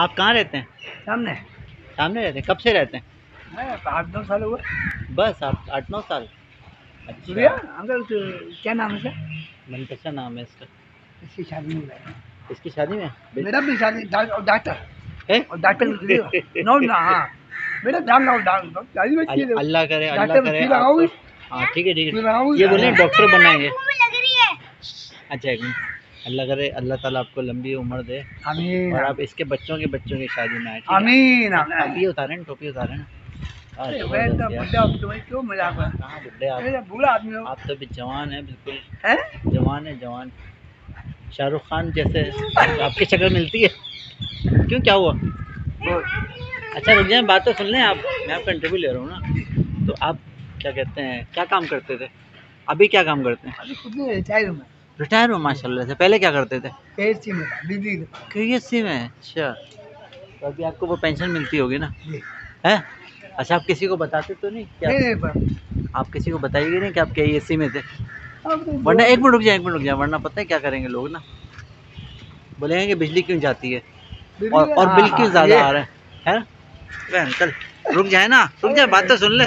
आप कहाँ रहते हैं? सामने सामने रहते हैं। कब से रहते हैं? 8-9 साल हुआ। बस आप 8-9 साल। सूर्या अच्छा, अंकल क्या नाम है सर? मनकशा नाम है इसका। इसकी शादी में है। इसकी शादी में मेरा भी शादी डॉक्टर है? और डॉक्टर नो ना। हाँ मेरा नाम लगाओ शादी में अल्लाह करे, अल्लाह डॉक्टर करे में लगाओ। हाँ ठीक है ठीक है। लगाओ ये बोले डॉक्टर बनाएंगे। अच्छा एक मिनट। अल्लाह करे, अल्लाह ताला आपको लंबी उम्र दे आमीन और आप इसके बच्चों की शादी में आए। आमीन टोपी उतारे ना, टोपी उतारे ना। हाँ, मैं तो जबरदस्त यार। बुढ़ा हूँ, तुम्हें क्यों मजाक है? कहाँ बुड्ढे आप? मैं तो बूढ़ा आदमी हूँ। आप तो अभी जवान है, बिल्कुल हैं? जवान है, जवान। शाहरुख खान जैसे आपकी शक्ल मिलती है। क्यों, क्या हुआ? अच्छा रुक जाए, बात तो सुन लें आप। मैं आपका इंटरव्यू ले रहा हूँ ना। तो आप क्या कहते हैं, क्या काम करते थे? अभी क्या काम करते हैं? अभी खुद में रिटायर हूँ मैं। रिटायर हो माशाल्लाह से। पहले क्या करते थे? KSC में बिजली KSC में। अच्छा, तो अभी आपको वो पेंशन मिलती होगी ना? जी। है? अच्छा, आप किसी को बताते तो नहीं क्या? नहीं पर आप किसी को बताइएगा नहीं कि आप KSC में थे? अब तो वरना एक मिनट रुक जाए, एक मिनट रुक जाए, वरना पता है क्या करेंगे लोग ना, बोलेंगे कि बिजली क्यों जाती है और बिल क्यों ज़्यादा आ रहा है? है? अंकल रुक जाए ना, रुक जाए, बात तो सुन ले।